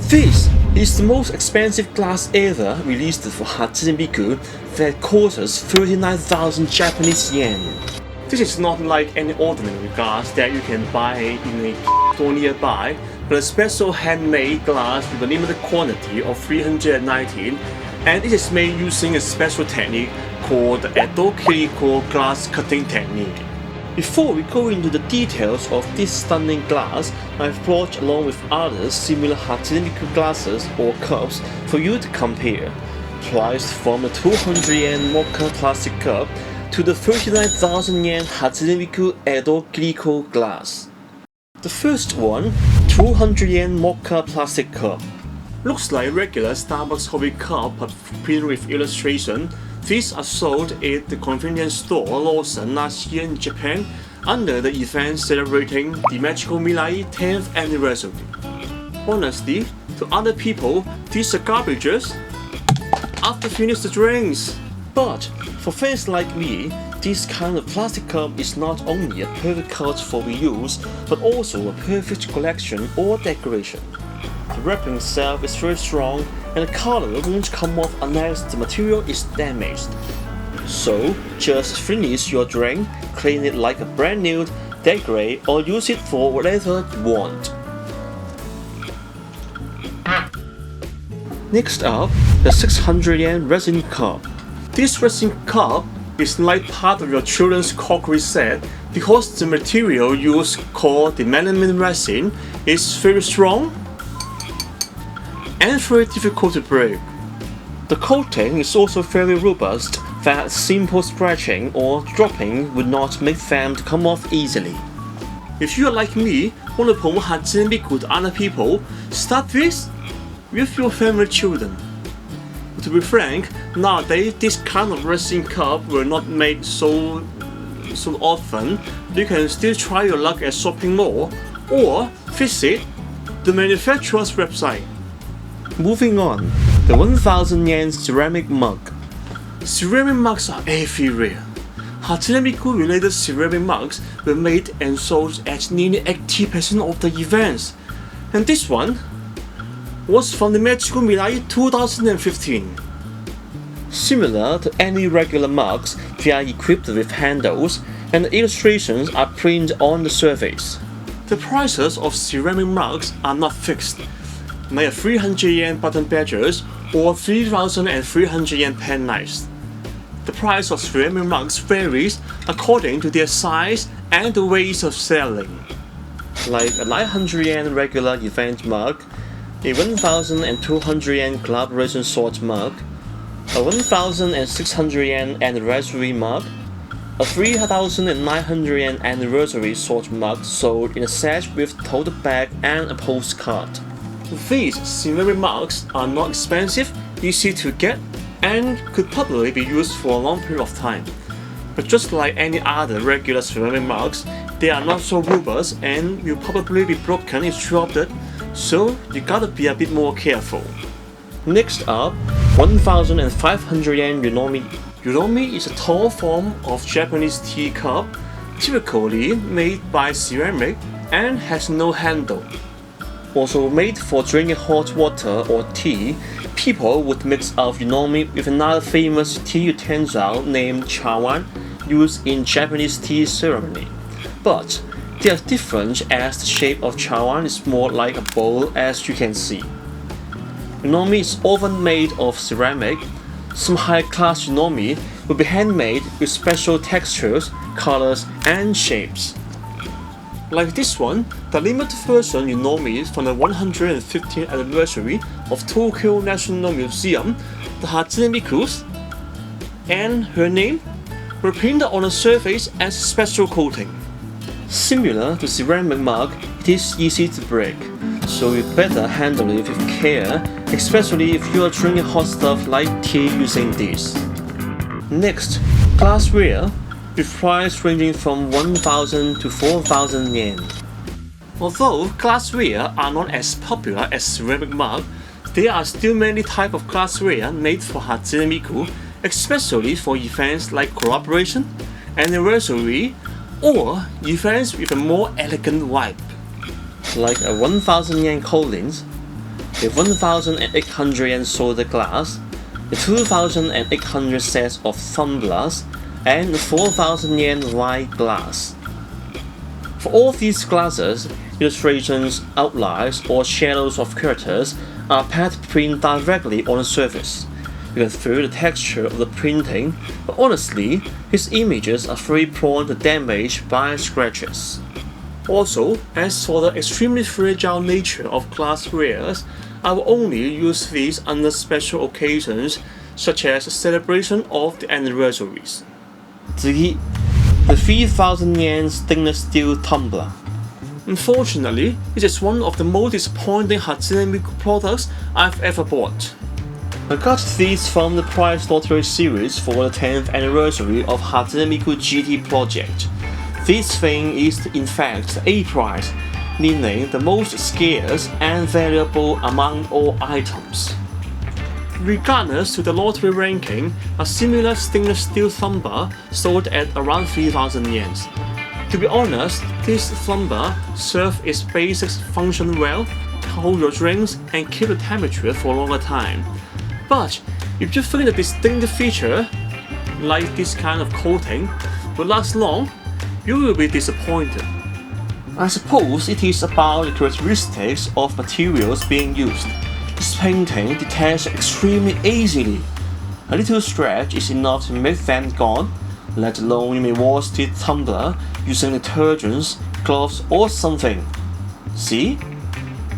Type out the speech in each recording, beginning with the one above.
This is the most expensive glass ever released for Hatsune Miku that costs 39,000 Japanese yen. This is not like any ordinary glass that you can buy in a store nearby, but a special handmade glass with a limited quantity of 319, and it is made using a special technique called the Edo Kiriko glass cutting technique. Before we go into the details of this stunning glass, I've brought along with others similar Hatsune Miku glasses or cups for you to compare, priced from a 200 yen mocha plastic cup to the 39,000 yen Hatsune Miku Edo Kiriko glass. The first one, 200 yen mocha plastic cup. Looks like regular Starbucks coffee cup but printed with illustration. These are sold at the convenience store Lawson last year in Japan under the event celebrating the Magical Mirai 10th anniversary. Honestly, to other people, these are garbages after finish the drinks. But for fans like me, this kind of plastic cup is not only a perfect cut for reuse, but also a perfect collection or decoration. The wrapping itself is very strong and the color won't come off unless the material is damaged. So just finish your drink, clean it like a brand new, decorate or use it for whatever you want. Next up, the 600 yen resin cup. This resin cup is like part of your children's crockery set because the material used called the melamine resin is very strong and very difficult to break. The coating is also very robust that simple scratching or dropping would not make them to come off easily. If you are like me, want to promote Hatsune Miku to other people, start with your family children. To be frank, nowadays this kind of resin cup were not made so often. You can still try your luck at shopping mall or visit the manufacturer's website. Moving on, the 1000 yen ceramic mug. Ceramic mugs are everywhere. Hatsune Miku related ceramic mugs were made and sold at nearly 80% of the events. And this one was from the Magical Mirai 2015. Similar to any regular mugs, they are equipped with handles and the illustrations are printed on the surface. The prices of ceramic mugs are not fixed. Like 300 yen button badges or 3,300 yen pen knives. The price of ceramic mugs varies according to their size and the ways of selling. Like a 900 yen regular event mug, a 1,200 yen collaboration sort mug, a 1,600 yen anniversary mug, a 3,900 yen anniversary sort mug sold in a set with tote bag and a postcard. These ceramic mugs are not expensive, easy to get, and could probably be used for a long period of time. But just like any other regular ceramic mugs, they are not so robust and will probably be broken if dropped, so you gotta be a bit more careful. Next up, 1,500 yen Yunomi. Yunomi is a tall form of Japanese tea cup, typically made by ceramic and has no handle. Also made for drinking hot water or tea, people would mix up Yunomi with another famous tea utensil named chawan, used in Japanese tea ceremony. But they are different as the shape of chawan is more like a bowl, as you can see. Yunomi is often made of ceramic. Some high-class Yunomi will be handmade with special textures, colors, and shapes. Like this one, the limited version Yunomi from the 115th anniversary of Tokyo National Museum, the Hatsune Miku, and her name were printed on the surface as a special coating. Similar to ceramic mug, it is easy to break, so you better handle it with care, especially if you are drinking hot stuff like tea using this. Next, glassware, with price ranging from 1,000 to 4,000 yen. Although glassware are not as popular as ceramic mug, there are still many types of glassware made for Hatsune Miku, especially for events like collaboration, anniversary, or events with a more elegant vibe. Like a 1,000 yen Collins, the 1,800 yen solder glass, the 2,800 sets of tumblers, and the 4,000 yen wine glass. For all these glasses, illustrations, outlines, or shadows of characters are pad print directly on the surface. You can feel the texture of the printing, but honestly, his images are very prone to damage by scratches. Also, as for the extremely fragile nature of glasswares, I will only use these under special occasions, such as the celebration of the anniversaries. 3. The 3,000 yen stainless steel tumbler. Unfortunately, it is one of the most disappointing Hatsune Miku products I've ever bought. I got these from the prize lottery series for the 10th anniversary of Hatsune Miku GT project. This thing is in fact a prize, meaning the most scarce and valuable among all items. Regardless to the lottery ranking, a similar stainless steel tumbler sold at around 3,000 yen. To be honest, this tumbler serves its basic function well, hold your drinks and keep the temperature for a longer time. But if you think the distinctive feature, like this kind of coating, will last long, you will be disappointed. I suppose it is about the characteristics of materials being used. This painting detaches extremely easily. A little scratch is enough to make them gone, let alone you may wash the tumbler using detergents, gloves or something. See?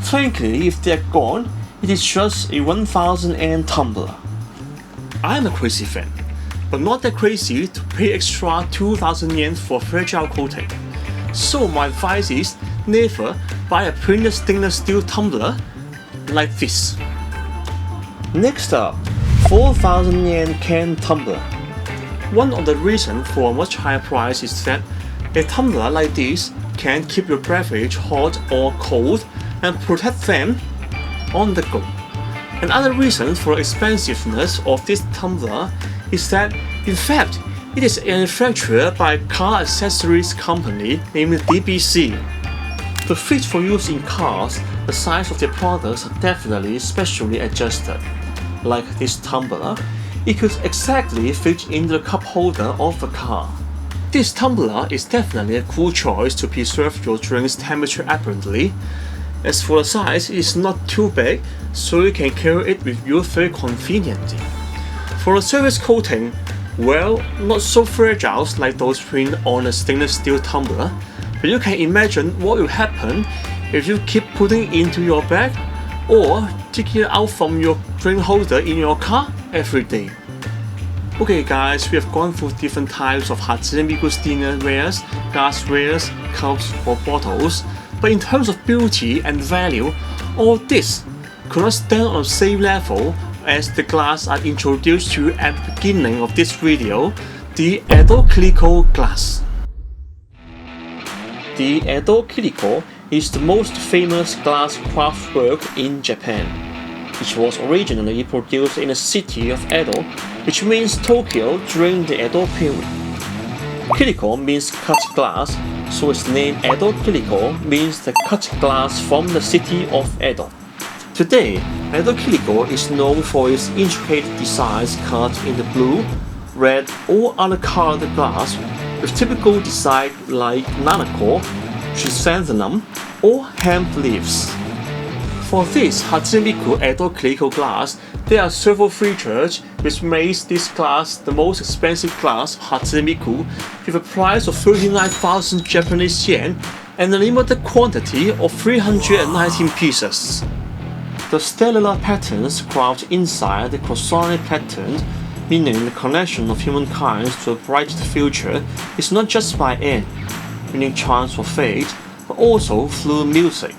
Frankly, if they're gone, it is just a 1,000 yen tumbler. I am a crazy fan, but not that crazy to pay extra 2,000 yen for fragile coating. So my advice is never buy a printed stainless steel tumbler like this. Next up, 4,000 yen can tumbler. One of the reasons for a much higher price is that a tumbler like this can keep your beverage hot or cold and protect them on the go. Another reason for the expensiveness of this tumbler is that, in fact, it is manufactured by a car accessories company named DBC. To fit for use in cars, the size of their products are definitely specially adjusted. Like this tumbler, it could exactly fit into the cup holder of a car. This tumbler is definitely a cool choice to preserve your drink's temperature apparently. As for the size, it is not too big, so you can carry it with you very conveniently. For the surface coating, well, not so fragile like those printed on a stainless steel tumbler, but you can imagine what will happen if you keep putting it into your bag or taking it out from your drink holder in your car every day. Okay guys, we have gone through different types of Hatsune Miku's dinnerwares, glasswares, cups or bottles, but in terms of beauty and value, all this could not stand on the same level as the glass I introduced to you at the beginning of this video, the Edo Kiriko glass. The Edo Kiriko is the most famous glass craftwork in Japan. It was originally produced in the city of Edo, which means Tokyo during the Edo period. Kiriko means cut glass, so its name Edo Kiriko means the cut glass from the city of Edo. Today, Edo Kiriko is known for its intricate designs cut in the blue, red or other colored glass with typical design like nanako, chrysanthemum or hemp leaves. For this Hatsune Miku Edo Kiriko glass, there are several features which makes this glass the most expensive glass of Hatsune Miku, with a price of 39,000 Japanese yen and a limited quantity of 319 pieces. The stellar patterns carved inside the croissant pattern, meaning the connection of humankind to a bright future, is not just by end, meaning chance or fate, but also through music.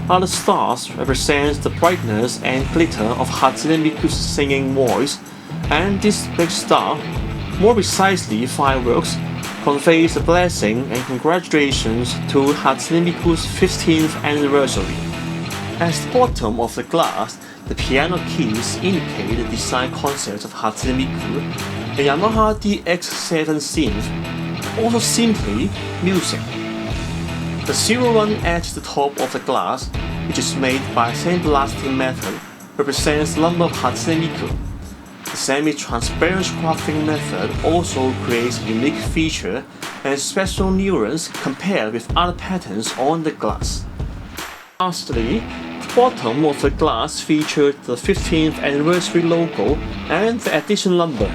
Other stars represent the brightness and glitter of Hatsune Miku's singing voice, and this big star, more precisely fireworks, conveys a blessing and congratulations to Hatsune Miku's 15th anniversary. At the bottom of the glass, the piano keys indicate the design concept of Hatsune Miku, the Yamaha DX7 synth, also simply music. The silver one at the top of the glass which is made by sandblasting method, represents the number of Hatsune Miku. The semi-transparent crafting method also creates a unique feature and special nuance compared with other patterns on the glass. Lastly, the bottom of the glass featured the 15th anniversary logo and the edition number.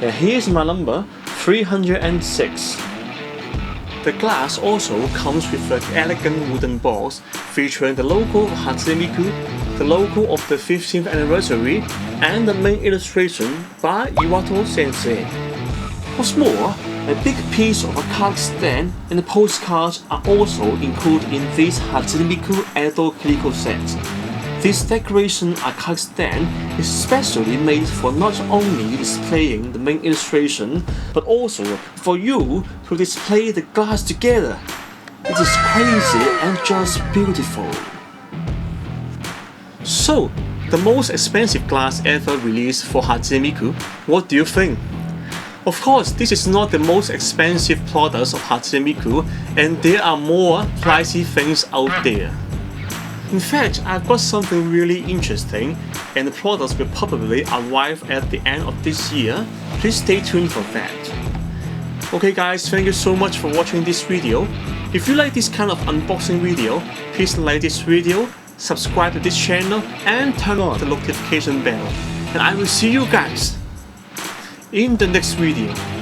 And here's my number, 306. The glass also comes with an elegant wooden box featuring the logo of Hatsune Miku, the logo of the 15th anniversary, and the main illustration by Iwato Sensei. What's more, a big piece of a card stand and the postcards are also included in this Hatsune Miku Edo Kiriko set. This decoration card stand is specially made for not only displaying the main illustration, but also for you to display the glass together. It is crazy and just beautiful. So, the most expensive glass ever released for Hatsune Miku, what do you think? Of course, this is not the most expensive products of Hatsune Miku, and there are more pricey things out there. In fact, I've got something really interesting, and the products will probably arrive at the end of this year. Please stay tuned for that. Okay guys, thank you so much for watching this video. If you like this kind of unboxing video, please like this video, subscribe to this channel, and turn on the notification bell. And I will see you guys in the next video.